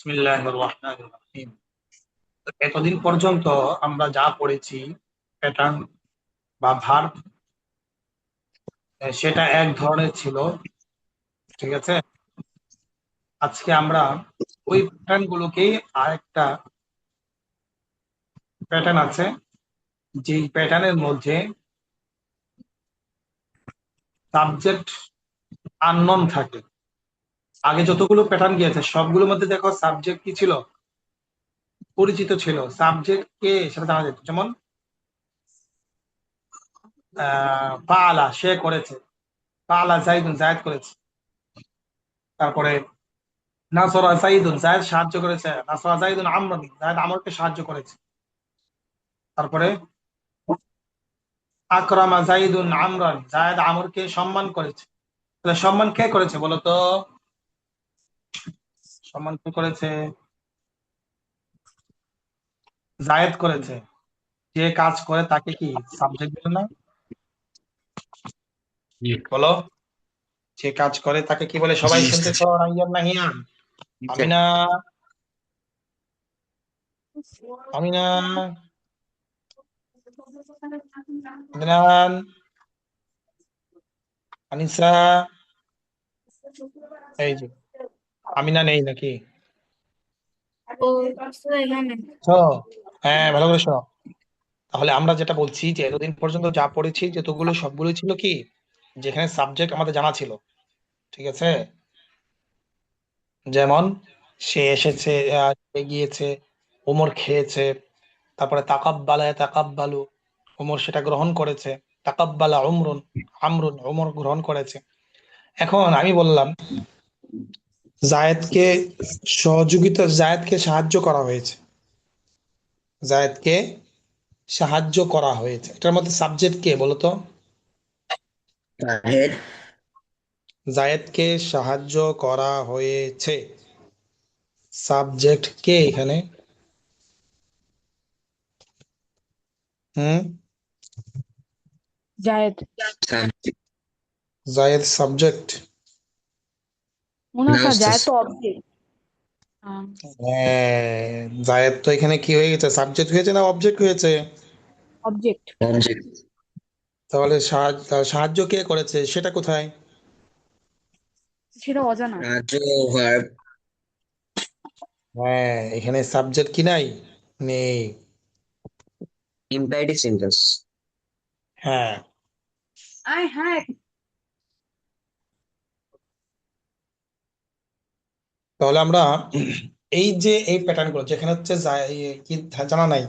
বিসমিল্লাহির রহমানির রহিম। এতদিন পর্যন্ত আমরা যা পড়েছি প্যাটার্ন বা ভার্ব, সেটা এক ধরনের ছিল। ঠিক আছে, আজকে আমরা ওই প্যাটার্ন গুলোকেই আরেকটা প্যাটার্ন আছে, যে প্যাটার্নের মধ্যে সাবজেক্ট আননোন থাকে। আগে যতগুলো প্যাটার্ন গিয়েছে সবগুলোর মধ্যে দেখো সাবজেক্ট কি ছিল, পরিচিত ছিল। সাবজেক্ট কে সেটা জানা যেত, যেমন পালা সে করেছে, পালা জাইদুন জায়েদ করেছে। তারপরে নাসরা জাইদুন জায়েদ সাহায্য করেছে, নাসরা জাইদুন আমরান জায়েদ আমরকে সাহায্য করেছে। তারপরে আকরামা জাইদুন আমরান জায়েদ আমরকে সম্মান করেছে। তাহলে সম্মান কে করেছে বলো তো? সম্মান কে করেছে? জায়েদ করেছে। যে কাজ করে তাকে কি সাবজেক্ট বলে না? জি। বলো, যে কাজ করে তাকে কি বলে? জি সবাই শুনতেছ? বুঝতেছি। রাইয়ান না হিয়ান? আমিনা, আমিনা, আদনান, আনিসা। এই যে আমিনা নেই নাকি? ও আচ্ছা, এখানে শোনো, হ্যাঁ ভালো করে শোনো। তাহলে আমরা যেটা বলছি যে এতদিন পর্যন্ত যা পড়েছি যতগুলো সবগুলো ছিল কি, যেখানে সাবজেক্ট আমাদের জানা ছিল। ঠিক আছে, যেমন সে এসেছে, সে গিয়েছে, ওমর খেয়েছে। তারপরে তাকাব্বালা তাকাব্বালু, ওমর সেটা গ্রহণ করেছে। তাকাব্বালা উমরুন, আমরুন ওমর গ্রহণ করেছে। এখন আমি বললাম জায়েদকে জায়েদকে সাহায্য করা হয়েছে, জায়েদকে সাহায্য করা হয়েছে, এটার মধ্যে সাবজেক্ট কে বলতো? তাহের। জায়েদকে সাহায্য করা হয়েছে, সাবজেক্ট কে এখানে? হুম, জায়েদ জায়েদ সাবজেক্ট। মনে না হয় উস্তাদ, জায়েদ তো অবজেক্ট। হ্যাঁ, জায়েদ তো এখানে কি হয়ে গেছে, সাবজেক্ট হয়েছে না অবজেক্ট হয়েছে? Object object. তাহলে সাহায্য কে করেছে সেটা কোথায়? সেটা অজানা। রাজ্য ভার্ব। হ্যাঁ, এখানে সাবজেক্ট কি নাই? নেই। Imperative sentence. হ্যাঁ, আয় হ্যাঁ। তাহলে আমরা এই যে এই প্যাটার্ন গুলো যেখানে হচ্ছে কি জানা নাই,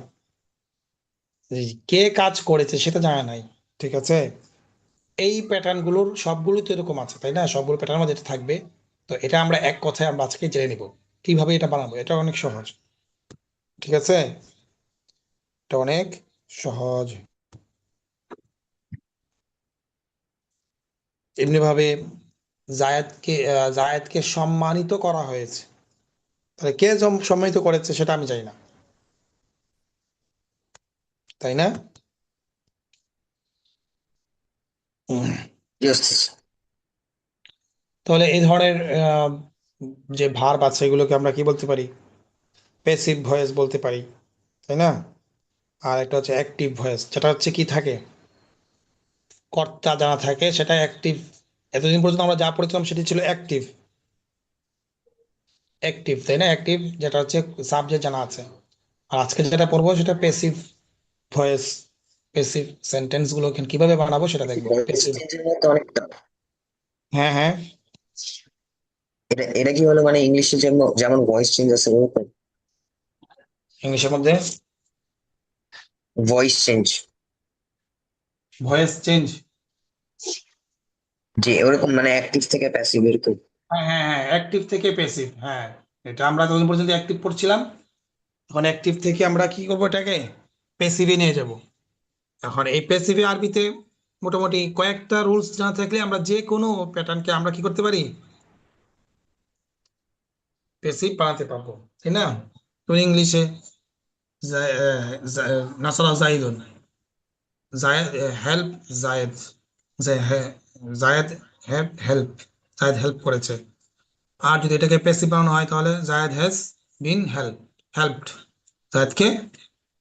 এই কে কাজ করেছে সেটা জানা নাই। ঠিক আছে, এই প্যাটার্ন গুলোর সবগুলো তো এরকম আছে তাই না? সবগুলো প্যাটার্ন মধ্যে এটা থাকবে। তো এটা আমরা এক কথায় আমরা আজকে জেনে নিব কিভাবে এটা বানাবো। এটা অনেক সহজ। ঠিক আছে, এটা অনেক সহজ। এমনি ভাবে জায়েদকে সম্মানিত করা হয়েছে। তাহলে কে সম্মানিত করেছে সেটা আমি জানি না, তাই না? উম, জি উস্তাদ। তাহলে এই ধরনের যে ভার্ব আছে এগুলোকে আমরা কি বলতে পারি? প্যাসিভ ভয়েস বলতে পারি, তাই না? আর একটা হচ্ছে অ্যাক্টিভ ভয়েস, যেটা হচ্ছে কি থাকে, কর্তা জানা থাকে, সেটা অ্যাক্টিভ। এতদিন পর্যন্ত আমরা যা পড়েছিলাম সেটি ছিল অ্যাক্টিভ, অ্যাক্টিভ তাই না? অ্যাক্টিভ যেটা হচ্ছে সাবজেক্ট জানা আছে। আর আজকে যেটা পড়বো সেটা প্যাসিভ ভয়েস। প্যাসিভ সেন্টেন্স গুলো কিভাবে বানাবো সেটা দেখবো। ভয়েস প্যাসিভ, চেঞ্জের মতো অনেকটা। হ্যাঁ হ্যাঁ। এটা কি হলো, মানে ইংলিশে যেমন যেমন ভয়েস চেঞ্জ আছে ওরকম? ইংলিশের মধ্যে ভয়েস চেঞ্জ। ভয়েস চেঞ্জ, যে ওরকম মানে অ্যাক্টিভ থেকে প্যাসিভ এরকম। হ্যাঁ হ্যাঁ হ্যাঁ, অ্যাক্টিভ থেকে প্যাসিভ, হ্যাঁ। এটা আমরা ততদিন পর্যন্ত অ্যাক্টিভ পড়ছিলাম, এখন অ্যাক্টিভ থেকে আমরা কি করবো, এটাকে প্যাসিভে নিয়ে যাব। এখন এই প্যাসিভে আরবিতে মোটামুটি কয়েকটা রুলস জানা থাকলে আমরা যে কোনো প্যাটার্নকে আমরা কি করতে পারি, প্যাসিভ বানাতে পারবো, তাই না? তো ইংলিশে নাসারা জাইদুন, জায়েদ হেল্প, জায়েদ জায়েদ হেল্প, জায়েদ হেল্প করেছে। আর যদি এটাকে প্যাসিভ বানানো হয় তাহলে জায়েদ হ্যাজ বিন হেল্পড, আজকে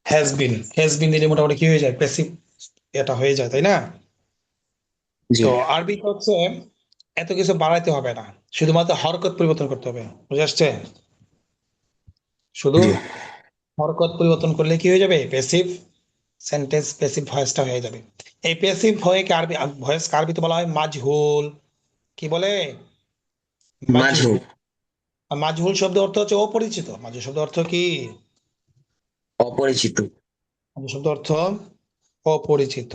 হ্যাজ বিন দিলে মোটামুটি কি হয়ে যায়, প্যাসিভ এটা হয়ে যায়, তাই না? জি তো আরবিতে হচ্ছে এত কিছু বাড়াইতে হবে না, শুধুমাত্র হরকত পরিবর্তন করতে হবে, বুঝে আসছে? শুধু জি হরকত পরিবর্তন করলে কি হয়ে যাবে, প্যাসিভ সেন্টেন্স, প্যাসিভ ভয়েসটা হয়ে যাবে। এই প্যাসিভ ভয়কে আরবি ভয়েস আরবিতে বলা হয় মাজহুল। কি বলে? মাঝু মাজহুল। আর মাজহুল শব্দ অর্থ হচ্ছে অপরিচিত। মাজহুল শব্দ অর্থ কি? অপরিচিত। মাজহুল শব্দ অর্থ অপরিচিত।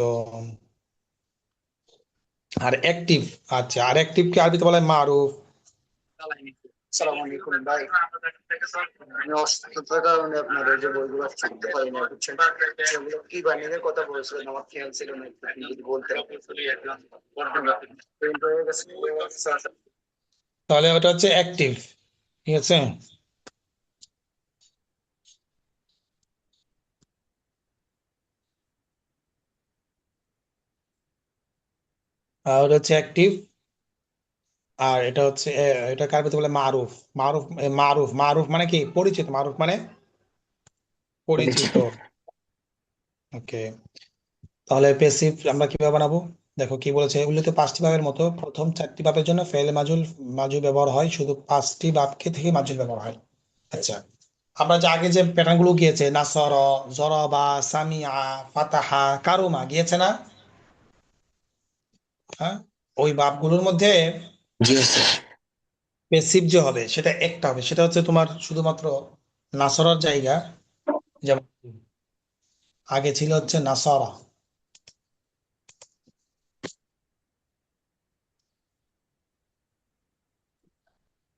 আর অ্যাক্টিভ, আচ্ছা, আর অ্যাক্টিভ কে আরবিতে বলা হয় মারুফ। সালাম আলাইকুম ভাই, আমি অসুস্থতার কারণে আপনার ওই যে বইগুলো শিখতে পারি না, বুঝছেন? সেগুলো কি বানিয়ে কথা বলছিলেন, আমার খেয়াল ছিল না, একটু আপনি যদি বলতেন। Print হয়ে গেছে। তাহলে ওটা হচ্ছে অ্যাক্টিভ, ঠিক আছে? আর ওটা হচ্ছে অ্যাক্টিভ। আর এটা হচ্ছে এটা আরবিতে বলে মারুফ। মারুফ মারুফ মানে কি, পরিচিত। মারুফ মানে পরিচিত। পরিচিত। ওকে, তাহলে প্যাসিভ আমরা কিভাবে বানাবো? দেখো কি বলেছে, উল্লেখিত পাঁচটি ভাবের মতো প্রথম চারটি ভাবের জন্য ফেল মাজুল ব্যবহার হয়, শুধু পাঁচটি ভাবকে থেকে মাজুল ব্যবহার হয়। আচ্ছা, আমরা যে আগে যে প্যাটার্ন গুলো গিয়েছে, নাসর, জরাবা, সামিআ, ফাতাহা, কারুমা গিয়েছে না? হ্যাঁ, ওই ভাবগুলোর মধ্যে জি স্যার। প্যাসিভ যে হবে সেটা একটা হবে, সেটা হচ্ছে তোমার শুধুমাত্র নাসরার জায়গা। যেমন আগে ছিল হচ্ছে নাসরা,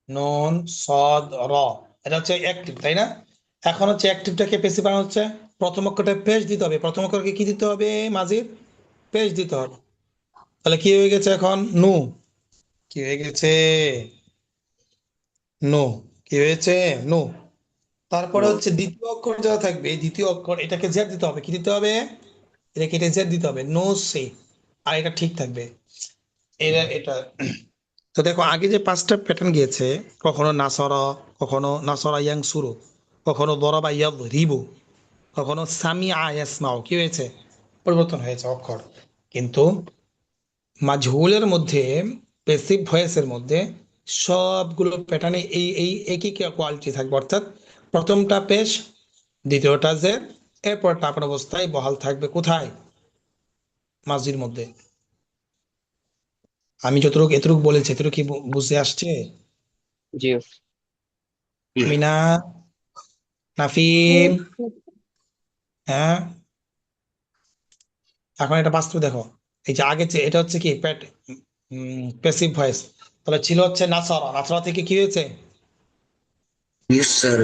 নুন, সদ, র, এটা হচ্ছে অ্যাক্টিভ, তাই না? এখন হচ্ছে অ্যাক্টিভটাকে প্যাসিভ বানানো হচ্ছে, প্রথম অক্ষরটা পেশ দিতে হবে। প্রথম অক্ষরকে কি দিতে হবে মাঝির? পেশ দিতে হবে। তাহলে কি হয়ে গেছে এখন? নু। কি হয়ে গেছে? নো। কি হয়েছে? নো। তারপরে হচ্ছে দ্বিতীয় অক্ষর যা থাকবে, এই দ্বিতীয় অক্ষর এটাকে জেড দিতে হবে। কি দিতে হবে? এটাকে এটা জেড দিতে হবে, নো সে। আর এটা ঠিক থাকবে, এটা। তো দেখো আগে যে পাঁচটা প্যাটার্ন গিয়েছে, কখনো নাসরা, কখনো নাসরা ইয়াং সুরু, কখনো দরাবা ইয়াদ রিবু, কখনো সামি আয়াসমাও, কি হয়েছে? পরিবর্তন হয়েছে অক্ষর। কিন্তু মাজহুলের মধ্যে, প্যাসিভ ভয়েসের মধ্যে সবগুলো প্যাটার্নে এই এই একই কোয়ালিটি থাকবে, অর্থাৎ প্রথমটা পেশ, দ্বিতীয়টা যে, এরপরটা আপনার অবস্থায় বহাল থাকবে। কোথায়? মাঝির মধ্যে। আমি যতটুকু এতটুকু বলেছি, এতটুকু কি বুঝে আসছে? জি মিনা, নাফিম, হ্যাঁ। এখন এটা বাস্তব দেখো, এই যে আগে যে এটা হচ্ছে কি প্যাসিভ ভয়েস, তাহলে ছিল হচ্ছে নাসরা, নাসরা থেকে কি হয়েছে? Use sir.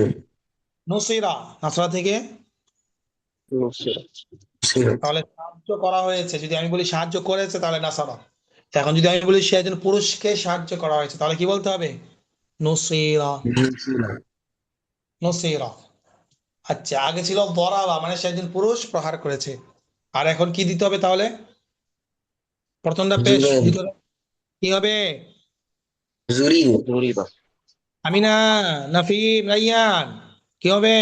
নুসিরা, নাসরা থেকে। তাহলে সাহায্য করা হয়েছে, যদি আমি বলি সাহায্য করেছে তাহলে নাসারা। এখন যদি আমি বলি সে একজন পুরুষকে সাহায্য করা হয়েছে, তাহলে কি বলতে হবে? নুসিরা, নুসিরা। আচ্ছা, আগে ছিল দরাবা, মানে সে একজন পুরুষ প্রহার করেছে। আর এখন কি দিতে হবে তাহলে? প্রথমটা পেশ, জুরেব। দ্বিতীয়টা কি হবে? জুরিব। আমিনা, নাফিম, রাইয়ান, কি হবে?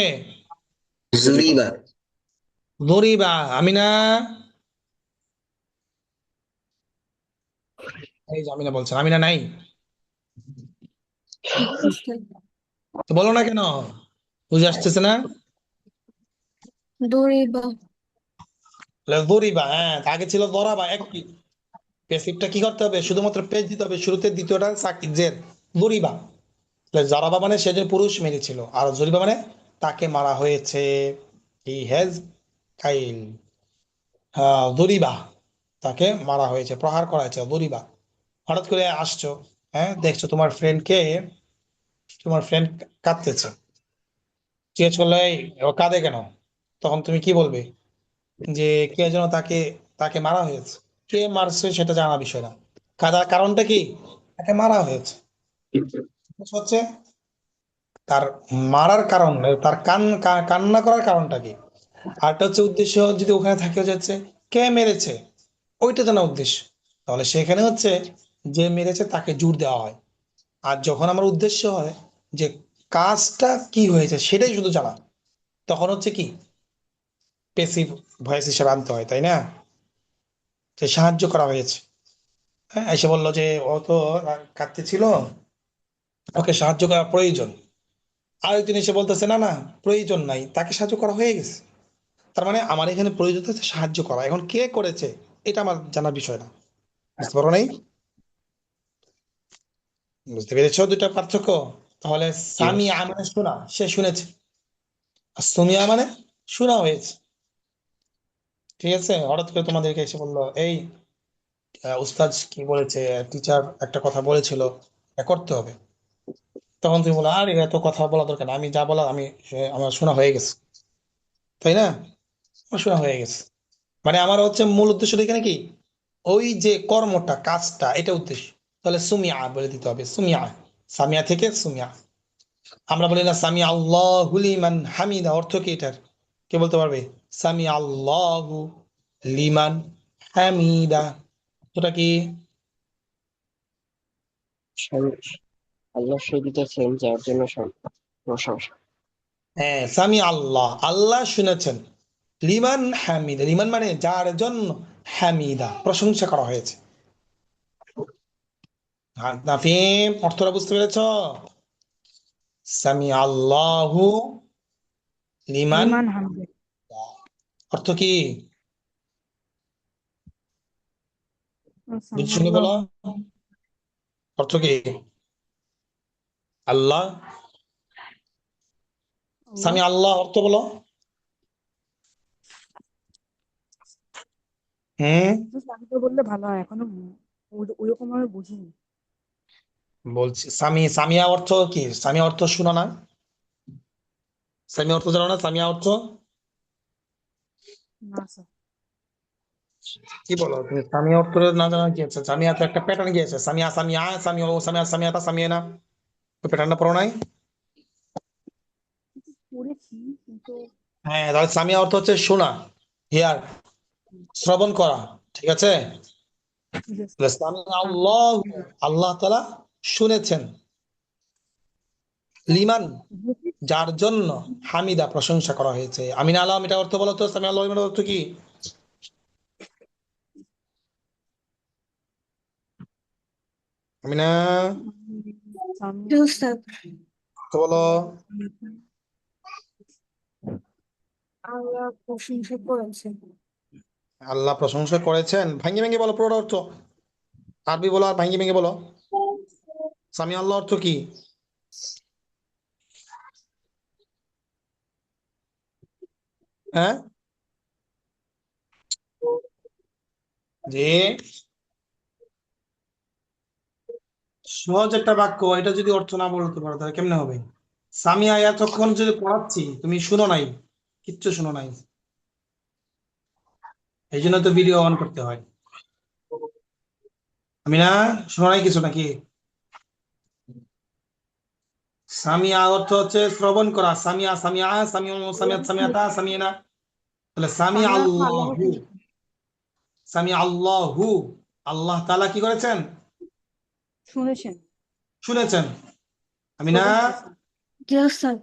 জুরিবা। দরিবা, আমিনা। এই যে আমিনা বলছেন, আমিনা নাই, তো বলো না কেন? বুঝে আসতেছে না? দৌড়িবা। তাহলে দরিবা, হ্যাঁ, আগে ছিল দরাবা, এক প্যাসিভটা কি করতে হবে, শুধুমাত্র পেজ দিতে হবে, শুরুতে দ্বিতীয়টা জের, জরিবা। তাহলে জারাবা মানে সে যে পুরুষ মেরেছিল, আর জরিবা মানে তাকে মারা হয়েছে। হি হ্যাজ কাইল, হ্যাঁ জরিবা, তাকে মারা হয়েছে, প্রহার করা হয়েছে, জরিবা। হঠাৎ করে আসছো, হ্যাঁ, দেখছো তোমার ফ্রেন্ড কাঁদতেছে, জিজ্ঞেস করলে "এই, ও কাঁদে কেন?" তখন তুমি কি বলবে? যে কে যেন তাকে তাকে মারা হয়েছে। কে মারছে সেটা জানা বিষয় না, কাদার কারণটা কি? তাকে মারা হয়েছে। বুঝতে হচ্ছে তার মারার কারণ, তার কান্না করার কারণটা কি। আরটা হচ্ছে উদ্দেশ্য, যদি ওখানে থাকে হচ্ছে কে মেরেছে, ওইটা জানা উদ্দেশ্য। তাহলে সেখানে হচ্ছে যে মেরেছে তাকে জোর দেওয়া হয়। আর যখন আমার উদ্দেশ্য হয় যে কাজটা কি হয়েছে সেটাই শুধু জানা, তখন হচ্ছে কি পেসিভ ভয়েস হিসেবে আনতে হয়, তাই না? যে সাহায্য করা হয়েছে। হ্যাঁ, এসে বললো যে ও তো কাঁদতেছিল, ওকে সাহায্য করা প্রয়োজন। আরেকজন এসে বলতেছে না না, প্রয়োজন নাই, তাকে সাহায্য করা হয়ে গেছে। তার মানে আমার এখানে প্রয়োজন হচ্ছে সাহায্য করা, এখন কে করেছে এটা আমার জানার বিষয় না। বুঝতে পারো নাই? বুঝতে পেরেছো দুটা পার্থক্য? তাহলে জি সামিয়া মানে শোনা, সে শুনেছে। আর সুমিয়া মানে শোনা হয়েছে। ঠিক আছে, হঠাৎ করে তোমাদেরকে এসে বললো এই উস্তাদ কি বলেছে, টিচার একটা কথা বলেছিল, এটা করতে হবে। তখন তুমি বলো আরে এত কথা বলা দরকার না, আমি যা বলা আমি আমার শোনা হয়ে গেছে, তাই না? আমার শোনা হয়ে গেছে। মানে আমার হচ্ছে মূল উদ্দেশ্যটা এখানে কি, ওই যে কর্মটা কাজটা এটা উদ্দেশ্য। তাহলে সুমিয়া বলে দিতে হবে, সুমিয়া, সামিয়া থেকে সুমিয়া। আমরা বলি না সামি আল্লাহু লিমান হামিদা, অর্থ কি এটার? কে বলতে পারবে? সামি আল্লাহু লিমান হামিদা, অর্থটা কি? আল্লাহ শুনিতেছেন যার জন্য প্রশংসা। হ্যাঁ, সামি আল্লাহ, আল্লাহ শুনেছেন। লিমান হামিদা, লিমান মানে যার জন্য, হামিদা প্রশংসা করা হয়েছে। হ্যাঁ, নাফিম অর্থটা বুঝতে পেরেছ? সামি আল্লাহু লিমান, লিমান হামদে। অর্থ কি? বুঝে শুনে আল্লাহ বলো, অর্থ কি? আল্লাহ, আল্লাহ সামি আল্লাহ অর্থ বলো। হুম, আমি তো বললে ভালো হয়, এখনো ওইরকম ভাবে বুঝিনি। বলছি সামি, সামিয়া অর্থ কি? সামিয়া অর্থ শোনা না? সামিয়া অর্থ জানো না? সামিয়া অর্থ না স্যার। কি বলো তুমি? সামিয়া অর্থ না জানা কি আছে? সামিয়া তো একটা প্যাটার্ন গিয়েছে, সামিয়া সামিয়া সামিয়া ও সামিয়া সামিয়াতা সামিয়া না, ওই প্যাটার্নটা পড়ো নাই? পড়েছি কিন্তু। হ্যাঁ, তাহলে সামিয়া অর্থ হচ্ছে শোনা, হিয়ার, শ্রবণ করা। ঠিক আছে, ঠিক আছে। তাহলে সামিয়া আল্লাহ, আল্লাহ তাআলা শুনেছেন। লিমান যার জন্য, হামিদা প্রশংসা করা হয়েছে। আমিনা আলম এটা অর্থ বলো তো, সামিয়া আল্লাহ লিমানের অর্থ কি? আমিনা, সামনে অর্থ বলো। আল্লাহ প্রশংসা করেছেন। আল্লাহ প্রশংসা করেছেন, ভাঙ্গি ভেঙ্গে বলো পুরোটা অর্থ, আরবি বলো আর ভাঙ্গি ভেঙ্গে বলো। সামি আল্লাহ অর্থ কি? হ্যাঁ, যে সহজ একটা বাক্য, এটা যদি অর্থ না বলতে পারো তাহলে কেমনে হবে? সামিয়া এতক্ষণ যদি পড়াচ্ছি তুমি শুনো নাই, কিচ্ছু শুনো নাই, এই জন্য তো ভিডিও অন করতে হয়। আমি না, শোনো নাই কিছু নাকি? সামিয়া অর্থ হচ্ছে শ্রবণ করা, সামিয়া সামিয়া সামিয়া সামিয়াত সামিয়াতা সামিয়ানা, তাহলে সামি সামিয়া অর্থ আল্লাহ আল্লাহু, শুনেছেন। সামি আল্লাহু, আল্লাহ তাআলা কি করেছেন? শুনেছেন, শুনেছেন। আমি না, শ্রবণ করেছেন। জি স্যার।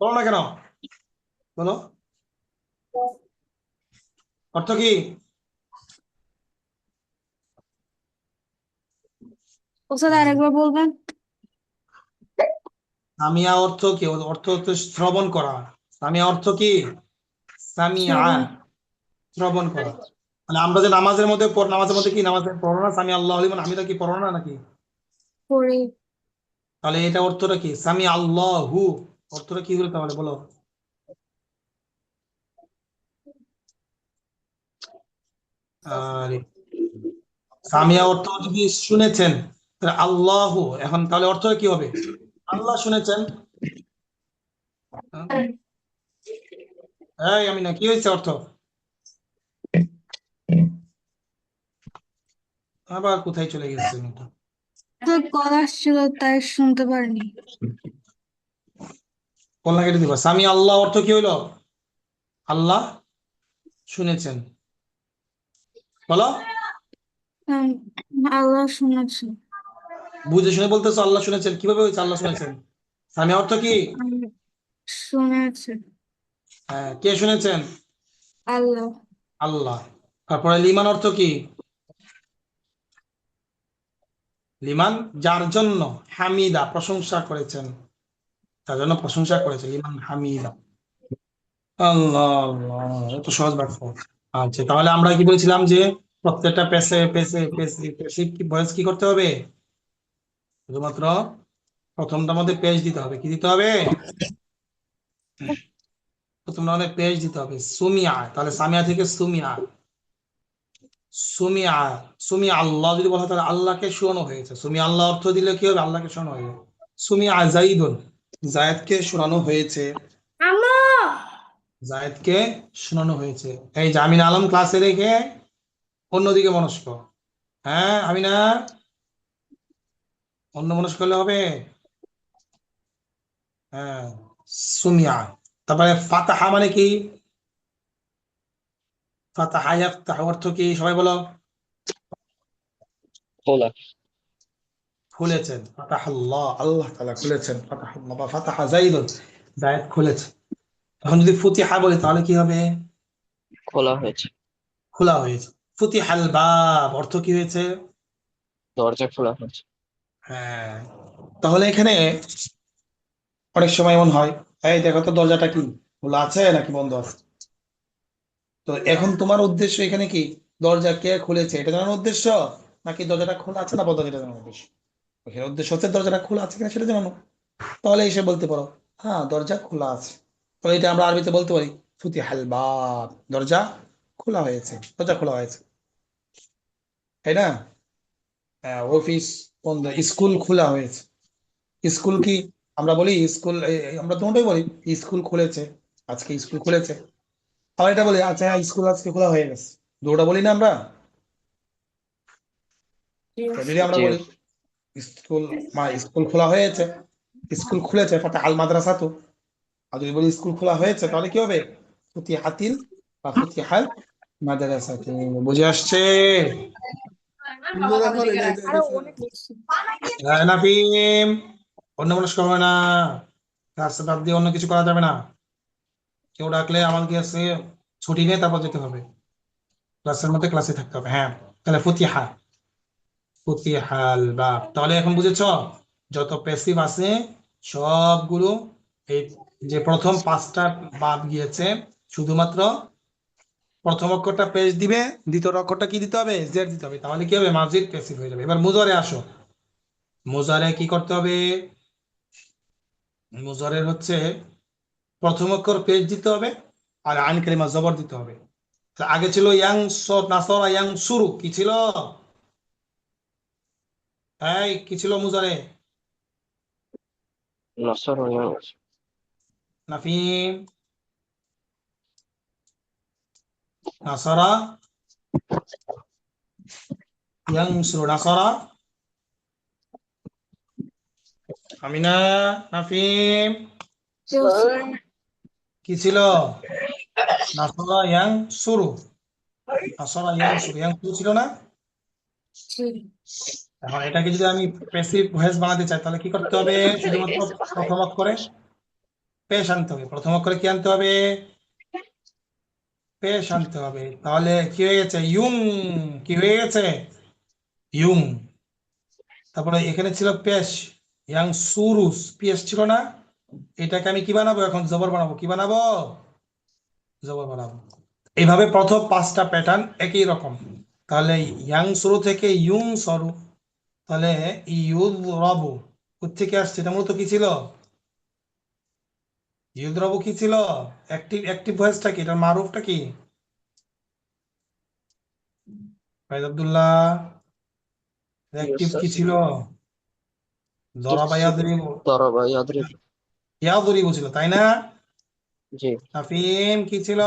বলো না কেন, বলো অর্থ কি? ও স্যার আরেকবার বলবেন। সামিয়া অর্থ কি? অর্থ হচ্ছে শ্রবণ করা। সামিয়া অর্থ কি? সামিয়া, শ্রবণ শ্রবণ করা। মানে আমরা যে নামাজের মধ্যে নামাজের মধ্যে কি নামাজের পড়ো না সামি আল্লাহ লিমান হামিদা, কি পড়ো না নাকি? করে। তাহলে এটা অর্থটা কি? সামি আল্লাহু, অর্থটা কি হলো তাহলে বলো? আরে, সামিয়া অর্থ যদি শুনেছেন, তাহলে আল্লাহু, এখন তাহলে অর্থটা কি হবে? আল্লাহ শুনেছেন। এই আমি না, কি হয়েছে অর্থ? আবার কোথায় চলে গেছে মেয়েটা? তো কল আসছিল তাই শুনতে পারিনি। কল্লা কেটে দিবা। সামি আল্লাহ অর্থ কি হইলো? আল্লাহ শুনেছেন, বলো। হুম, আল্লাহ শুনেছেন। বুঝে শুনে বলতেছো আল্লাহ শুনেছেন, কিভাবে হয়েছে আল্লাহ শুনেছেন? সামিয়া অর্থ কি? আমি শুনেছি। হ্যাঁ, কে শুনেছেন? আল্লাহ। আল্লাহ। তারপরে লিমান অর্থ কি? লিমান যার জন্য, হামিদা প্রশংসা করেছেন, তার জন্য প্রশংসা করেছে, লিমান হামিদা। আল্লাহ আল্লাহ, এত সহজ বাক্য। আচ্ছা, তাহলে আমরা কি বলছিলাম যে প্রত্যেকটা পেশে পেশে পেশে পেশে কি ভয়েস কি করতে হবে? শুধুমাত্র প্রথমটার মধ্যে পেজ দিতে হবে। কি দিতে হবে? প্রথমটার মধ্যে পেজ দিতে হবে। সুমিয়া, তাহলে সামিয়া থেকে সুমিয়া। সুমিয়া, সুমিয়া আল্লাহ যদি বলা হয় তাহলে আল্লাহকে শোনানো হয়েছে। সুমিয়া আল্লাহ অর্থ দিলে কি হবে? আল্লাহকে শোনানো হয়েছে। সুমিয়া জাইদুন, জায়েদকে শোনানো হয়েছে। জায়েদকে শোনানো হয়েছে। এই যে আমিন আলম ক্লাসে রেখে অন্যদিকে মনস্ক। হ্যাঁ আমিনা, অন্য মনস্ক হলে হবে। হ্যাঁ, সুমিয়া। তারপরে ফাতাহা মানে কি? ফাতাহা ইয়াফতাহু অর্থ কি? সবাই বলো। খোলা। খুলেছেন। ফাতাহাল্লাহ, আল্লাহ তাআলা খুলেছেন। ফাতাহাল্লাহ বা ফাতাহা জাইদুন, জায়েদ খুলেছে। এখন যদি ফুতিহা বলি তাহলে কি হবে? খোলা হয়েছে। খোলা হয়েছে। ফুতিহাল বাব অর্থ কি হয়েছে? দরজা খোলা হয়েছে। হ্যাঁ, তাহলে এখানে অনেক সময় এমন হয়, এই দেখো তো দরজাটা কি খোলা আছে নাকি বন্ধ আছে। তো এখন তোমার উদ্দেশ্য এখানে কি? দরজা কে খুলেছে এটা জানানোর উদ্দেশ্য, নাকি দরজাটা খোলা আছে না বন্ধ আছে এটা জানানোর উদ্দেশ্য? এখানে উদ্দেশ্য হচ্ছে দরজাটা খোলা আছে কিনা সেটা জানানো। তাহলে এসে বলতে পারো, হ্যাঁ দরজা খোলা আছে। তাহলে এটা আমরা আরবিতে বলতে পারি ফুতিহাল বাব, দরজা খোলা হয়েছে, দরজা খোলা হয়েছে, তাই না? অফিস বন্ধ, স্কুল খোলা হয়েছে। স্কুল কি আমরা বলি স্কুল, আমরা দুটোই বলি স্কুল খুলেছে, আজকে স্কুল খুলেছে। আবার এটা বলি আচ্ছা হ্যাঁ স্কুল আজকে খোলা হয়ে গেছে, দুটোটা বলি না আমরা? তো যদি আমরা জি। বলি স্কুল, স্কুল খোলা হয়েছে, স্কুল খুলেছে ফাতা আল মাদ্রাসা তো। আর যদি বলি স্কুল খোলা হয়েছে তাহলে কি হবে? ফুতিহাতিল বা ফুতিহাল মাদ্রাসা। বুঝে আসছে? আরো অনেক বেশি। নাফিম, অন্য মানুষ হবে না, ক্লাস বাদ দিয়ে অন্য কিছু করা যাবে না। কেউ ডাকলে আমাকে আছে ছুটি নিয়ে তারপর যেতে হবে, ক্লাসের মধ্যে ক্লাসে থাকতে হবে। হ্যাঁ, তাহলে ফুতিহা, ফুতিহাল বাব। তাহলে এখন বুঝেছো যত প্যাসিভ আছে সবগুলো এই যে প্রথম পাঁচটা বাদ গিয়েছে, শুধুমাত্র প্রথম অক্ষরটা পেশ দিবে, দ্বিতীয় অক্ষরটা কি দিতে হবে? জেড দিতে হবে। তাহলে কি হবে? মাজিদ প্যাসিভ হয়ে যাবে। এবার মুজারে আসো। মুজারে কি করতে হবে? মুজারের হচ্ছে প্রথম অক্ষর পেশ দিতে হবে আর আইন কালিমা জবর দিতে হবে। তা আগে ছিল ইয়াং নাসরা ইয়াং শুরু, কি ছিল? এই কি ছিল মুজারে? নসর হয়ে গেছে। নাফিম, নাসারা ইয়াং শুরু, নাসারা। আমিনা, নাফিম, কি ছিল? নাসারা ইয়াং শুরু, নাসারা ইয়াং শুরু, ইয়াং শুরু ছিল না? এখন এটাকে যদি আমি প্যাসিভ ভয়েস বানাতে চাই তাহলে কি করতে হবে? শুধুমাত্র প্রথম অক্ষরে পেশ আনতে হবে। প্রথম অক্ষরে কি আনতে হবে? পেশ আনতে হবে। তাহলে কি হয়ে গেছে? ইউং। কি হয়ে গেছে? ইউং। তারপরে এখানে ছিল পেশ, ইয়াং সুরুস, পেশ ছিল না? এটাকে আমি কি বানাবো? এখন জবর বানাবো। কি বানাবো? জবর বানাবো। এইভাবে প্রথম পাঁচটা প্যাটার্ন একই রকম। তাহলে ইয়াং শুরু থেকে ইউং সরু, তাহলে ইউদ রবু থেকে আসছে, এটা মূলত কি ছিল? ইউদ রবু কি ছিল? অ্যাক্টিভ, অ্যাক্টিভ ভয়েসটা কি? এটার মারুফটা কি? ফাইজ আব্দুল্লাহ, অ্যাক্টিভ কি ছিল? জরাবা ইয়াদরিবু, দরবা ইয়াদরিব। ইয়াদরিবু ছিল, তাই না? জি। নাফিম কি ছিল?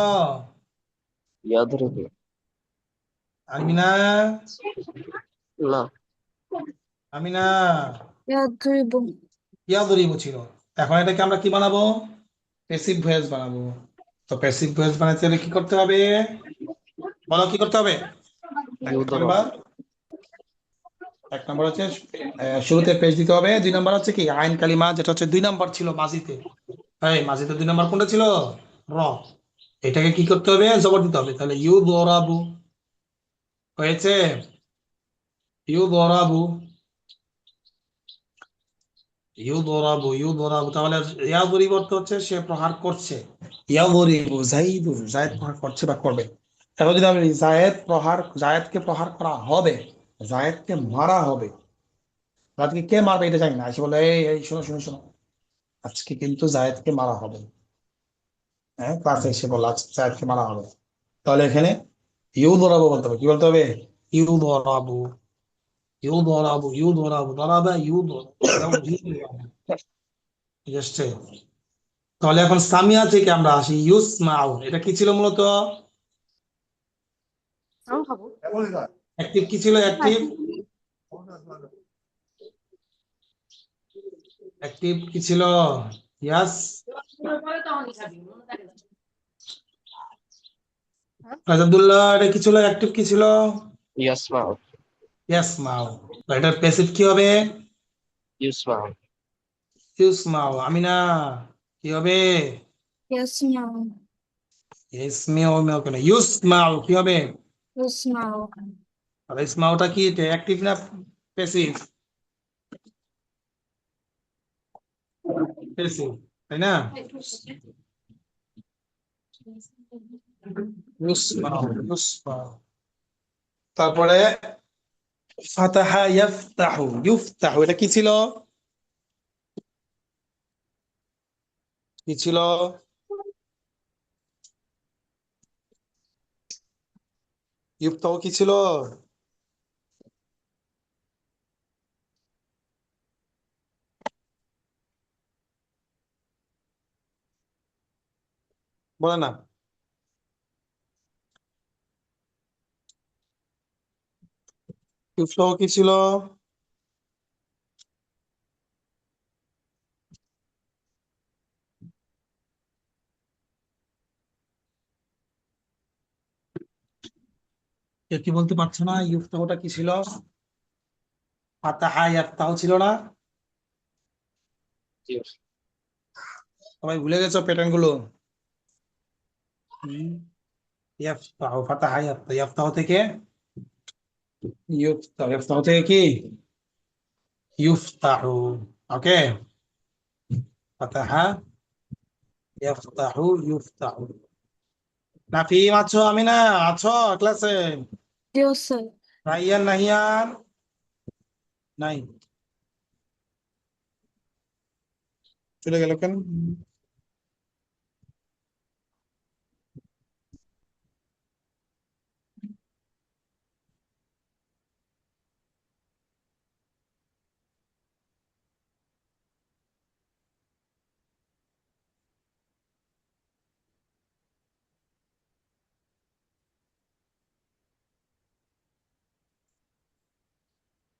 ইয়াদরিব। আমিনা, না। আমিনা, ইয়াদরিবু। ইয়াদরিবু ছিল। এখন এটাকে আমরা কি বানাবো? প্যাসিভ ভয়েস বানাবো। তো প্যাসিভ ভয়েস বানাতে হলে কি করতে হবে? বলো কি করতে হবে? ইউদরব। এবার এক নম্বর হচ্ছে শুরুতে পেশ দিতে হবে, 2 নম্বর হচ্ছে কি আইন কালিমা, যেটা হচ্ছে 2 নম্বর ছিল মাঝিতে। এই মাঝিতে 2 নম্বর কোনটা ছিল? র। এটাকে কি করতে হবে? জবর দিতে হবে। তাহলে ইউ দরাবু হয়েছে, ইউ দরাবু, ইউ দরাবু, ইউ দরাবু। তাহলে ইয়া পরিবর্তে হচ্ছে সে প্রহার করছে। ইয়া দরিবু জাইদু, জায়েদ প্রহার করছে বা করবে। এখন যদি আমি জায়েদ প্রহার, জায়েদকে প্রহার করা হবে, জায়েদকে মারা হবে, জায়েদকে কে মারবে এটা জানি না, এসে বলে এই এই শোনো শোনো শোনো, আজকে কিন্তু জায়েদকে মারা হবে। হ্যাঁ, ক্লাসে এসে বললো আজকে জায়েদকে মারা হবে। তাহলে এখানে ইউ দরাবু বলতে হবে। কি বলতে হবে? ইউ দরাবু, ইউ দরাবু, ইউ দরাবু, দরাবা ইউ এসছে। তাহলে এখন সামিয়া থেকে আমরা আসি ইউসমাউ। এটা কি ছিল মূলত? আরো খাবো। অ্যাক্টিভ কি ছিল? অ্যাক্টিভ, অ্যাক্টিভ কি ছিল? ইয়াস আব্দুল্লাহ, এটা কি ছিল? অ্যাক্টিভ কি ছিল? ইয়াসমাউ, ইয়াসমাউ। তো এটার প্যাসিভ কি হবে? ইউসমাউ, ইউসমাউ। আমিনা কি হবে? يسمع ইসমিউ মিউ কেন? ইউসমাউ কি হবে? يسمع আর ইসমাউটা কি অ্যাক্টিভ না প্যাসিভ? প্যাসিভ, তাই না? ইউসমাউ, ইউসমাউ। তারপরে ফাতাহা ইয়াফতাহু, ইউফতাহু এটা কি ছিল? কি ছিল? ইউফতাহু কি ছিল? বলে না। ইউফতাহু কি ছিল? কেউ কি বলতে পারছো না? ইউফতাহুটা কি ছিল? ফাতাহা ইয়াফতাহু ছিল না? জি। সবাই ভুলে গেছো প্যাটার্ন গুলো? ইয়াফতাহু, ফাতাহা ইয়াফতাহু, ইয়াফতাহু থেকে ইউফতাহু, ইয়াফতাহু থেকে কি ইউফতাহু। ওকে, ফাতাহা ইয়াফতাহু, ইউফতাহু। নাফিম আছো? আমিনা আছো ক্লাসে? يوصل রাইয়ান, নাহিয়ান নাই, চলে গেল কেন?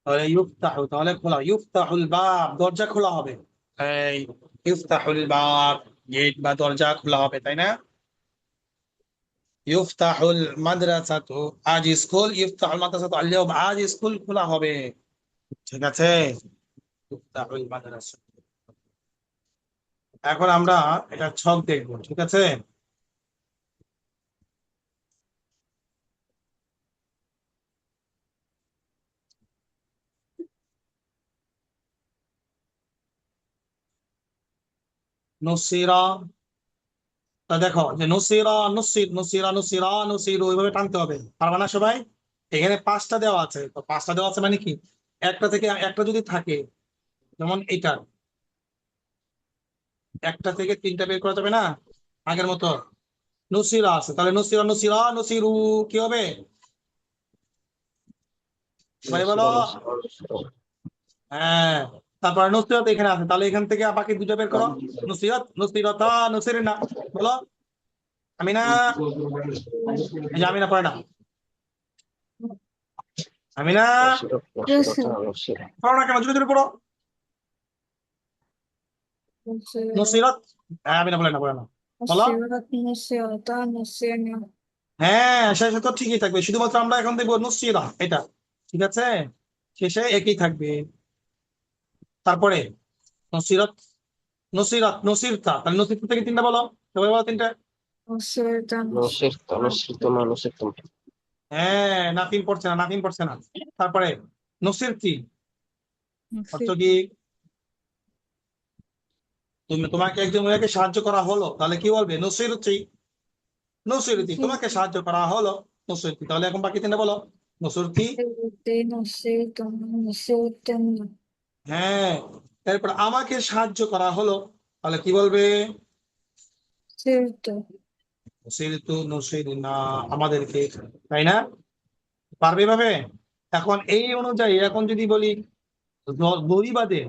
তাহলে ইউফতাহু, তাহলে খোলা, ইউফতাহুল বাব, দরজা খোলা হবে। এই ইউফতাহুল বাব, গেট বা দরজা খোলা হবে, তাই না? ইউফতাহুল মাদ্রাসাতু, আজ স্কুল, ইফতাহুল মাদ্রাসাতু আল ইয়াউম, আজ স্কুল খোলা হবে। ঠিক আছে, ইফতাহুল মাদ্রাসা। এখন আমরা এটা ছক দেখবো, ঠিক আছে? নুসিরা, তা দেখো যে নুসিরা, নুসির, নুসিরা, নুসিরা, নুসির, ওইভাবে টানতে হবে। পারবে না সবাই? এখানে 5টা দেওয়া আছে, তো 5টা দেওয়া আছে মানে কি, একটা থেকে একটা যদি থাকে, যেমন এটা, একটা থেকে 3টা বের করা যাবে না আগের মতো? নুসিরা আছে, তাহলে নুসিরা, নুসিরা, নুসিরু কি হবে? সবাই বলো। নুসরা, নুসরা, হ্যাঁ। তারপর নুসিরত এখানে আছে, তাহলে এখান থেকে বাকি 2টা বের করো। নুসিরত, নুসিরতা, নুসিরিনা। বলো। আমিনা, এই যে আমিনা পড়ে না। আমিনা নুসরা, নুসরাতা, নুসরা। পড়ো না কেন? জোরে জোরে পড়ো। নুসিরত, হ্যাঁ আমিনা বলে না, পড়ে না। বলো। نصرت نصرت نصرنا হ্যাঁ, শেষে তো ঠিকই থাকবে, শুধুমাত্র আমরা এখন দেখবো নুসিরা এটা। ঠিক আছে, শেষে একই থাকবে। তারপরে নসিরত, নসিরত, নসিরতা, তাহলে নসিরতা থেকে তিনটা বলো, সবাই বলো তিনটা। نصرت نصرت نصرت ما نصرتم হ্যাঁ, নাফিন পড়ছে না, নাফিন পড়ছে না। তারপরে নসিরতি অর্থ نصرت কি? তোমাকে একজন মহিলাকে সাহায্য করা হলো, তাহলে কি বলবে? নসিরতি, নসিরতি, তোমাকে সাহায্য করা হলো নসিরতি। তাহলে এখন বাকি তিনটা বলো। নসিরতি, نصرت نصرت হ্যাঁ। এরপর আমাকে সাহায্য করা হলো, তাহলে কি বলবে? نصرت নসিরতু, নসিরনা, আমাদেরকে, তাই না? পারবে ভাবে? এখন এই অনুযায়ী এখন যদি বলি দড়িবাদে,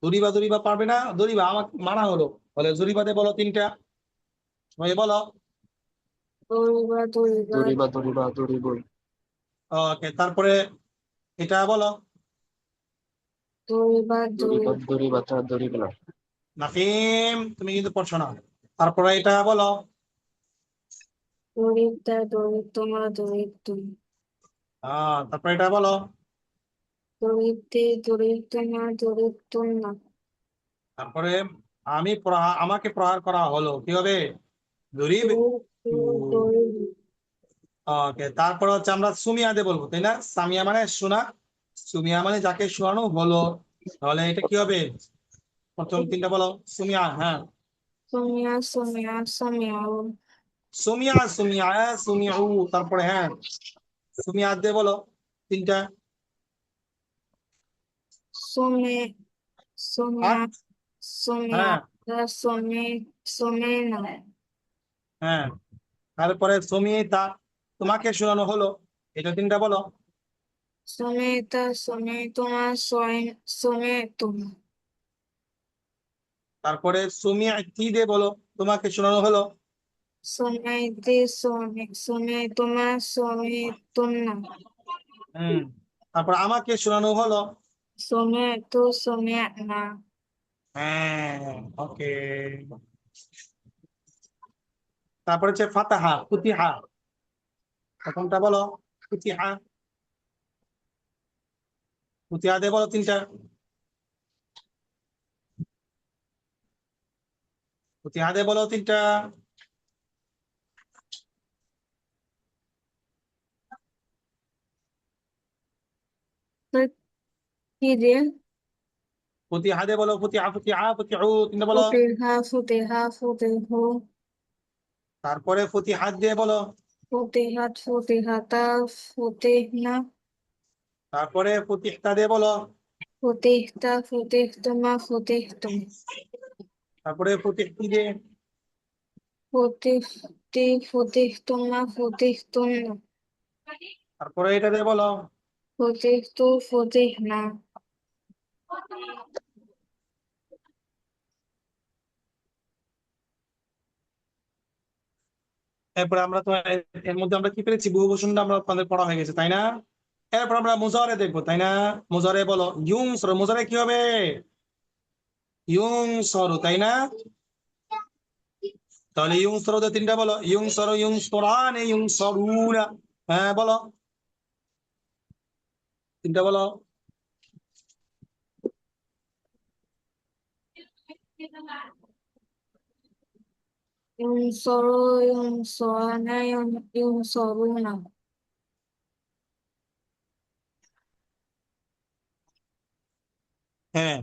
দড়িবা পারবে না, দড়িবা আমাকে মানা হলো, বলে জরিবাদে বলো তিনটা, সবাই বলো। ضرب ضرب ضرب ضرب ضرب ওকে, তারপরে এটা বলো। ضرب ضربت ضرب ضربتا ضربنا নাফিম, তুমি কিন্তু পড়ছো না। তারপরে এটা বলো। ضربت ضربتما ضربتم তারপরে এটা বলো। ضربت ضربتما ضربتن তারপরে আমাকে প্রহার করা হলো, কি হবে? জরিব। ضربت ضرب ওকে, তারপরে হচ্ছে আমরা সুমিয়াদে বলবো, তাই না? সামিয়া মানে শোনা, সুমিয়া মানে যাকে শোনানো হলো, তাহলে এটা কি হবে? প্রথম তিনটা বলো। সুমিয়া, হ্যাঁ। سمع سمع سمعوا সুমিয়া, সুমিয়া, সুমিউ, তারপরে হ্যাঁ, সুমিয়া দে বলো তিনটা। سمع سمع আর سمع হ্যাঁ, سمع سمعنا হ্যাঁ, তারপরে সুমিতা, তোমাকে শোনানো হলো, এটা তিনটা বলো। سمعت سمعتما سمعتم তারপরে সুমিয়াতি দে বলো, তোমাকে শোনানো হলো। سمعت سمعتما سمعتن হুম, তারপর আমাকে শোনানো হলো। سمعت سمعنا হ্যাঁ, ওকে। তারপর হচ্ছে ফাতাহা, ফুতিহা, প্রথমটা বলো। ফুতিহা, ফুতিহা দে বলো তিনটা। ফুতিহা দে বলো তিনটা। كده ফুতিহা দে বলো, ফুতিহা, ফুতিহা, ফুতিহু, তিনটা বলো। فتح فتح فتحوا তারপরে ফুতিহা দিয়ে বলো। فتحت فتحتا فتحنا তারপরে ফুতিহতা দিয়ে বলো। فتحت فتحتما فتحتم তারপরে ফুতিহতি দিয়ে। فتحت فتحتما فتحتن তারপরে এটা দিয়ে বলো। فتحت فتحنا এরপরে আমরা তো এর মধ্যে আমরা কি পেরেছি? বহু বচনটা আমরা আপনাদের পড়া হয়ে গেছে, তাই না? এরপর আমরা মুজারে দেখবো, তাই না? মুজারে বলো। ইউনসর, মুজারে কি হবে? ইউনসর, তাই না? তাহলে ইউনসর দিয়ে তিনটা বলো। ইউনসর, ইউনসরানে, ইউনসরুনা, হ্যাঁ বলো তিনটা বলো। ينصروا ينصرون ينصرون হ্যাঁ,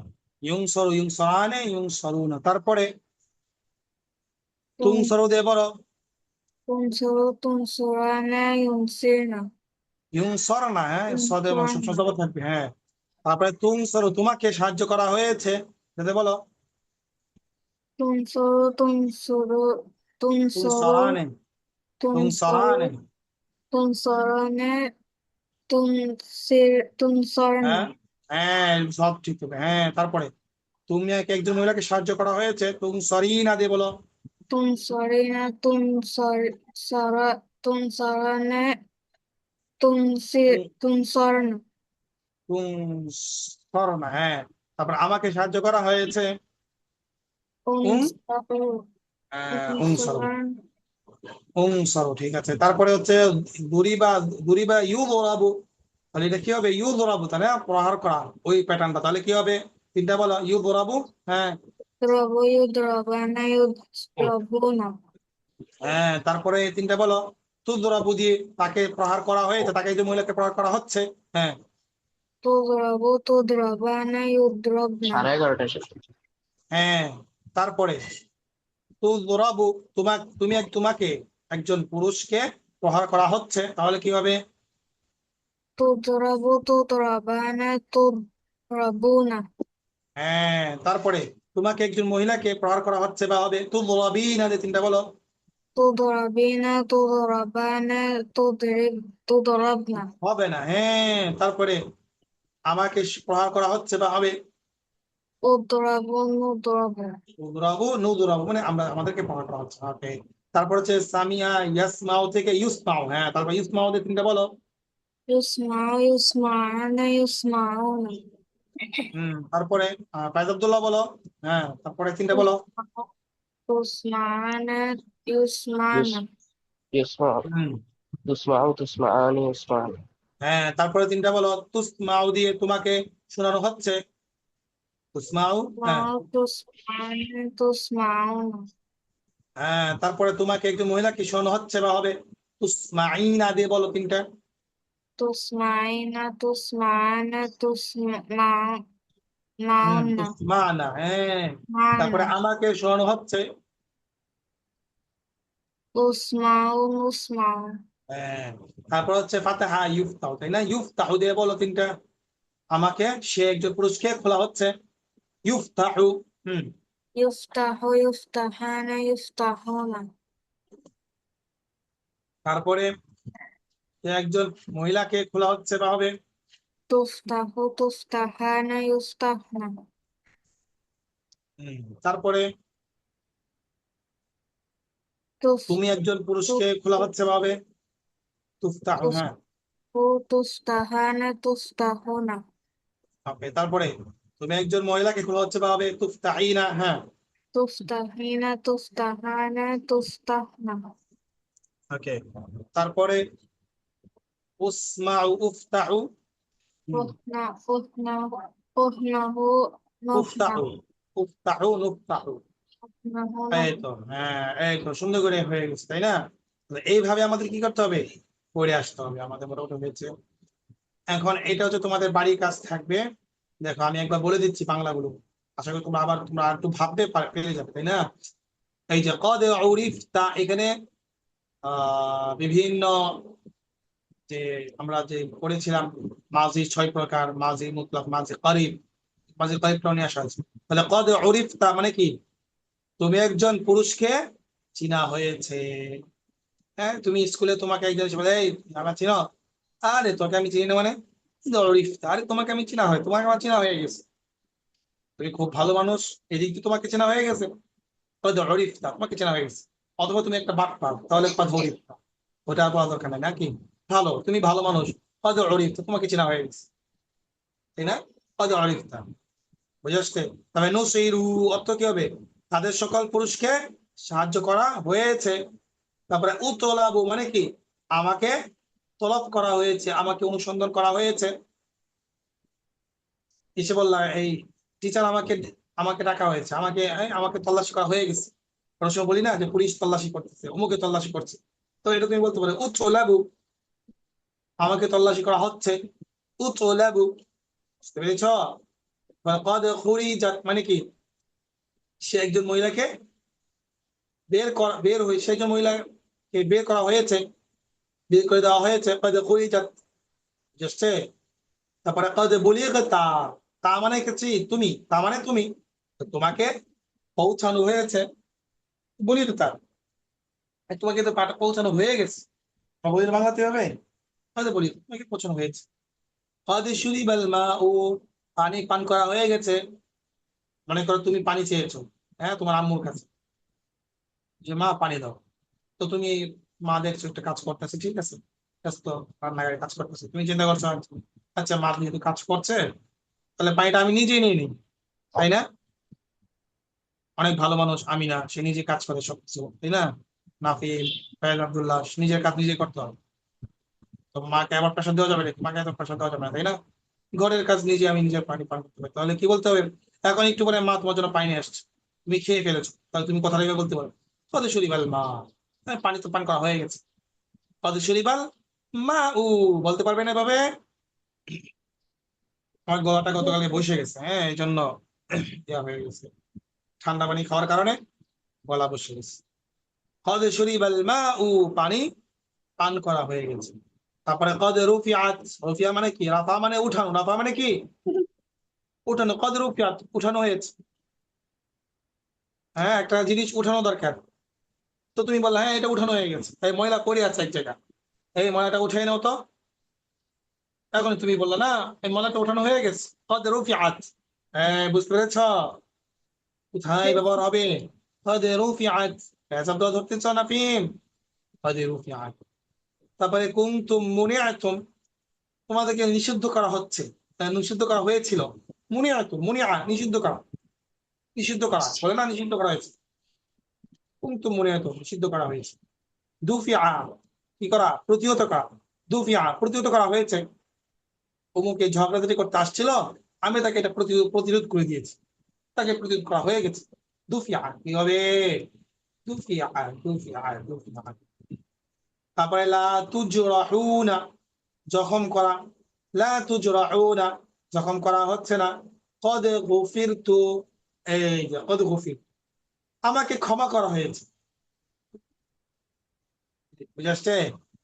ইউনসর, ইউনসরানে, ইউনসরুনা, তারপরে تن- তুনসর দিয়ে বলো। تنصروا تنصرون ينصرن ইউনসর না, হ্যাঁ, সদে এবং ينصرن সূক্ষ্ম জবর থাকবে, হ্যাঁ। তারপরে তুনসর, তোমাকে সাহায্য করা হয়েছে, যাতে বলো। تنصروا تنصروا تنصروا তুনসরানে, তুনসরানে, تنصروا تنصرون تنصرن হ্যাঁ, হ্যাঁ, সব ঠিক হবে, হ্যাঁ। তারপরে তুমি একজন মহিলাকে সাহায্য করা হয়েছে, তুমি সরিনা দিয়ে বলো। تنصرين تنصرن تنصرن তুনসরনা, হ্যাঁ। তারপর আমাকে সাহায্য করা হয়েছে। উন, تنصروا উনসর, تنصرن উনসর, ঠিক আছে। তারপরে হচ্ছে দুরিবা, দুরিবা ইউ দরাবু, তাহলে এটা কি হবে? ইউ দরাবু, তাহলে প্রহার করা ওই প্যাটার্নটা। তাহলে কি হবে? তিনটা বলো, ইউ দরাবু, হ্যাঁ يضرب يضربان يضربون হ্যাঁ, তারপরে এই তিনটা বলো, তুদরাবু দিয়ে তাকে প্রহার করা হয়েছে, তাকে এই যে মহিলাকে প্রহার করা হচ্ছে, হ্যাঁ تضرب تضربان يضربن 11:30 শেষ। হ্যাঁ, তারপরে তুদরাবু, তোমাকে একজন পুরুষকে প্রহার করা হচ্ছে, তাহলে কি হবে? تضرب تضربان تضربون হ্যাঁ, তারপরে তোমাকে একজন মহিলাকে প্রহার করা হচ্ছে বা হবে তুদরাবিনা দিয়ে তিনটা বলো। تضربين تضربان تضربن হবে না, হ্যাঁ, তারপরে আমাকে প্রহার করা হচ্ছে বা হবে اضرب نضرب উদরাবু নুদরাবু, মানে আমাদেরকে প্রহার করা হচ্ছে, ওকে। তারপর হচ্ছে সামিয়া ইয়াসমাউ থেকে ইউসমাউ, হ্যাঁ, তারপর ইউসমাউ দিয়ে তিনটা বলো। يسمع يسمعان يسمعون তারপরে ফায়জ আব্দুল্লাহ বলো, হ্যাঁ, তারপরে তিনটা বলো। تسمعان ইউস يسمعن ইউসমা হুম তুসমাউ তুসমাআনি ইউসমান। হ্যাঁ, তারপরে তিনটা বলো, তুসমাউ দিয়ে তোমাকে শোনানো হচ্ছে, তুসমাউ, হ্যাঁ تسمعان تسمعون হ্যাঁ, তারপরে তোমাকে একজন মহিলাকে শোনানো হচ্ছে বা হবে তুসমাইনা দিয়ে বলো তিনটা। تسمعين تسمعان تسمعون তুসমানা, হ্যাঁ, তারপরে معنا আমাকে শোনানো হচ্ছে, تسمعون نسمع হ্যাঁ, তারপর হচ্ছে ফাতাহা ইউফতাহু, তাই না? ইউফতাহু দিয়ে বলো তিনটা, আমাকে সে একজন পুরুষকে খোলা হচ্ছে, ইউফতাহু। হুম يفتح يفتحان يفتحون তারপরে সে একজন মহিলাকে খোলা হচ্ছে বা হবে تفتح تفتحان يفتحن তারপরে তুমি একজন পুরুষকে খোলা হচ্ছে বা হবে তুফতাহু, হ্যাঁ تفتحان تفتحون ওকে। তারপরে তুমি একজন মহিলাকে খোলা হচ্ছে বা হবে তুফতাহিনা, হ্যাঁ تفتحين تفتحان تفتحن ওকে। তারপরে উসমাউ উফতাহু, فهنا فهنا فهنه نفنا উফতাহু, উফতাহু নুফতাহু, فهنه এই نفنا তো, হ্যাঁ এই তো, সুন্দর করে হয়ে গেছে, তাই না? তো এইভাবে আমাদের কি করতে হবে? পড়ে আসতে হবে, আমাদের মোটামুটি হয়েছে। এখন এটা হচ্ছে তোমাদের বাড়ির কাজ থাকবে। দেখো আমি একবার বলে দিচ্ছি বাংলাগুলো, আশা করি তোমরা আর একটু ভাবতে পেরে যাবে, তাই না? এই যে কদ উরিফতা, এখানে বিভিন্ন যে আমরা যে পড়েছিলাম মাঝি 6 প্রকার, মাঝি মুতলাক, মাঝি করিব, মাঝি করিবটা নিয়ে আসা হয়েছে। তাহলে কদ উরিফতা মানে কি? তুমি একজন পুরুষকে চিনা হয়েছে। হ্যাঁ, তুমি স্কুলে তোমাকে একজন এসে বলে, এই আমার চিনো? আরে তোকে আমি চিনি না মানে? উরিফতা, আরে তোমাকে আমি চিনা হয়, তোমাকে আমার চিনা হয়ে গেছে, তুমি খুব ভালো মানুষ, এদিক দিয়ে তোমাকে চেনা হয়ে গেছে, কদ উরিফতা, তোমাকে চেনা হয়ে গেছে। অথবা তুমি একটা বাটপার, তাহলে কদ উরিফতা, ওটা আর বলার দরকার নাই নাকি? ভালো, তুমি ভালো মানুষ, কদ উরিফতা, তোমাকে চেনা হয়ে গেছে, তাই না? কদ উরিফতা, বুঝে আসছে? তবে নুসইরু অর্থ কি হবে? তাদের সকল পুরুষকে সাহায্য করা হয়েছে। তারপরে উতলাবু মানে কি? আমাকে তলব করা হয়েছে, আমাকে অনুসন্ধান করা হয়েছে। এসে বললাম এই টিচার আমাকে আমাকে ডাকা হয়েছে, আমাকে তল্লাশি করা হয়ে গেছে। কোনো সময় বলি না যে পুলিশ তল্লাশি করতেছে, অমুকে তল্লাশি করছে, তো এটা তুমি বলতে পারো উতলাবু, আমাকে তল্লাশি করা হচ্ছে, উতলাবু, বুঝতে পেরেছ? কদ খুরিজাত মানে কি? সে একজন মহিলাকে বের হয়ে, সেই একজন মহিলাকে বের করা হয়েছে, বের করে দেওয়া হয়েছে, কদ খুরিজাত, বুঝছে? তারপরে কদ বুলিগতা, তা মানে কি? তুমি, তা মানে তুমি, তো তোমাকে পৌঁছানো হয়েছে, বুলিগতা, তোমাকে তো পৌঁছানো হয়ে গেছে। বলির বাংলাতে হবে, হয়তো বলি তোমাকে পৌঁছানো হয়েছে। কদ শুরিবাল মাউ, পানি পান করা হয়ে গেছে। মনে করো তুমি পানি চেয়েছো, হ্যাঁ, তোমার আম্মুর কাছে, যে মা পানি দাও। তো তুমি, মা দেখছো একটা কাজ করতেছে, ঠিক আছে, ব্যস্ত, রান্নাঘরে কাজ করতেছে, তুমি চিন্তা করছো, আচ্ছা মা যেহেতু কাজ করছে, তাহলে পানিটা আমি নিজেই নিয়ে নিই, তাই না? অনেক ভালো মানুষ আমিনা, সে নিজে কাজ করে সবকিছু, তাই না? নাফিল, ফয়েজ আব্দুল্লাহ, নিজের কাজ নিজে করতে হবে। তো মাকে আবার প্রেশার দেওয়া যাবে না, মাকে এত প্রেশার দেওয়া যাবে না, তাই না? ঘরের কাজ নিজে আমি নিজের পানি পান করতে পারি, তাহলে কি বলতে হবে? এখন একটু পরে মা তোমার জন্য পানি নিয়ে আসছে, তুমি খেয়ে ফেলেছো, তাহলে তুমি কথা লিখে বলতে পারো কদ শরীবাল মা, হ্যাঁ, পানি তো পান করা হয়ে গেছে। কদ শরীবাল মা উ, বলতে পারবে না এভাবে? আমার গলাটা গতকালকে বসে গেছে, হ্যাঁ, এই জন্য ইয়া হয়ে গেছে, ঠান্ডা পানি খাওয়ার কারণে গলা বসে গেছে। কদ শরীবাল মা উ, পানি পান করা হয়ে গেছে। তারপরে কদ রুফিআত, রুফিয়া মানে কি? রাফা মানে উঠানো, রাফা মানে কি? উঠানো। কদ রুফিআত, উঠানো হয়েছে। হ্যাঁ, একটা জিনিস উঠানো দরকার, তো তুমি বললে হ্যাঁ এটা উঠানো হয়ে গেছে, এই ময়লা পড়ে আছে এক জায়গা, এই ময়লাটা উঠে নাও তো। এখন তুমি বললে না এই ময়লাটা উঠানো হয়ে গেছে, কদ রুফিআত। হ্যাঁ, বুঝতে পেরেছ কোথায় ব্যবহার হবে? কদ রুফিআত। শব্দ ধরতেছ না ফিম? কদ রুফিআত। তারপরে কুনতুম মুনিআতুম, তোমাদেরকে নিষিদ্ধ করা হচ্ছে, নিষিদ্ধ করা হয়েছিল। মুনিআতুম, মুনিআ নিষিদ্ধ করা, নিষিদ্ধ করা বলে না, নিষিদ্ধ করা হয়েছে। কুনতুম মুনিআতুম নিষিদ্ধ করা হয়েছে। দুফিআ, কি করা? প্রতিহত করা। দুফিআ, প্রতিহত করা হয়েছে। অমুকে ঝগড়াঝাটি করতে আসছিল, আমি তাকে এটা প্রতিরোধ করে দিয়েছি, তাকে প্রতিরোধ করা হয়ে গেছে। দুফিআ, কি হবে? দুফিআ, দুফিআ, দুফিআ। তারপরে লা তুজরাহুনা, জখম করা। লা তুজরাহুনা, জখম করা হচ্ছে না। কদ গুফিরতু, এই যে কদ গুফির, আমাকে ক্ষমা করা হয়েছে। বুঝে আসছে?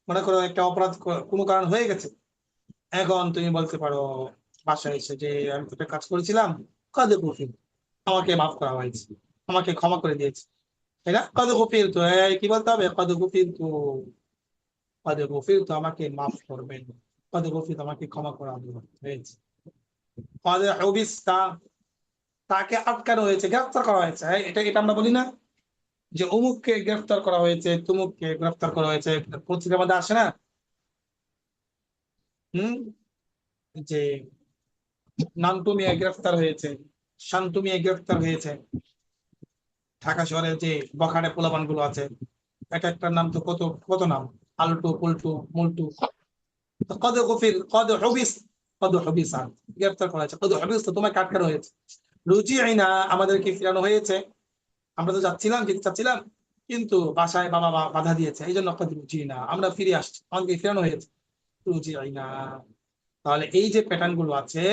মনে করো একটা অপরাধ কোনো কারণ হয়ে গেছে, এখন তুমি বলতে পারো বাসায় এসে যে আমি তো একটা কাজ করেছিলাম, কদ গুফির, আমাকে মাফ করা হয়েছে, আমাকে ক্ষমা করে দিয়েছে, তাই না? কদ গুফির তো, এই কি বলতে হবে? কদ গুফির তো, কদ গুফির তো, আমাকে মাফ করবেন, কদ গুফির আমাকে ক্ষমা করা হয়েছে। কদ হুবিস্তা, তাকে আটকানো হয়েছে, গ্রেফতার করা হয়েছে। হ্যাঁ, এটা এটা আমরা বলি না যে অমুককে গ্রেফতার করা হয়েছে, তুমুককে গ্রেফতার করা হয়েছে, পত্রিকার মধ্যে আসে না? হুম, যে নান্টু মিয়া গ্রেফতার হয়েছে, শান্তু মিয়া গ্রেফতার হয়েছে। ঢাকা শহরের যে বখাটে পোলাপান গুলো আছে, এক একটা নাম তো কত কত নাম, আলটু পুলটু মুলটু। তো কদ গফির, কদ হবিস, কদ হবিস, গ্রেফতার করা হয়েছে। কদ হবিস তো, তোমাকে আটকানো হয়েছে। রুজি আইনা, আমাদেরকে ফিরানো হয়েছে, আমরা তো যাচ্ছিলাম, যেতে চাচ্ছিলাম, কিন্তু বাসায় বাবা বাধা দিয়েছে, এই জন্য কদ রুজি না, আমরা ফিরে আসছি, আমাদেরকে ফিরানো হয়েছে। রুজি আইনা। তাহলে এই যে প্যাটার্ন গুলো আছে,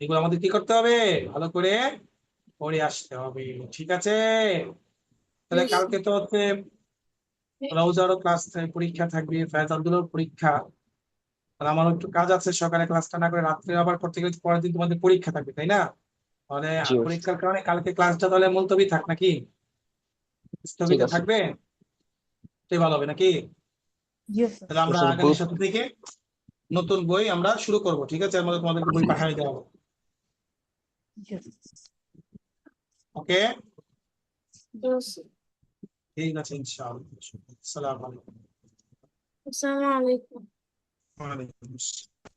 এগুলো আমাদের কি করতে হবে? ভালো করে পড়ে আসতে হবে, ঠিক আছে? তাহলে কালকে তো হচ্ছে রওজারও ক্লাস, পরীক্ষা থাকবে, ফয়জালগুলোর পরীক্ষা। তাহলে আমার একটু কাজ আছে, সকালে ক্লাসটা না করে রাত্রে আবার করতে গেলে পরের দিন তোমাদের পরীক্ষা থাকবে, তাই না? তাহলে জি ওস্তাদ। পরীক্ষার কারণে কালকে ক্লাসটা তাহলে মুলতবি থাক নাকি? ঠিক স্থগিত আছে থাকবে, তাই ভালো হবে নাকি? Yes sir. তাহলে আমরা ওস্তাদ। আগামী সপ্তাহ থেকে নতুন বই আমরা শুরু করব, ঠিক আছে? আমাদের তোমাদেরকে বই পাঠিয়ে দেওয়া হবে। ইয়েস। ওকে, ঠিক আছে, ইনশাআল্লাহ। আসসালামু আলাইকুম। আসসালামু আলাইকুম। ওয়া আলাইকুম আসসালাম।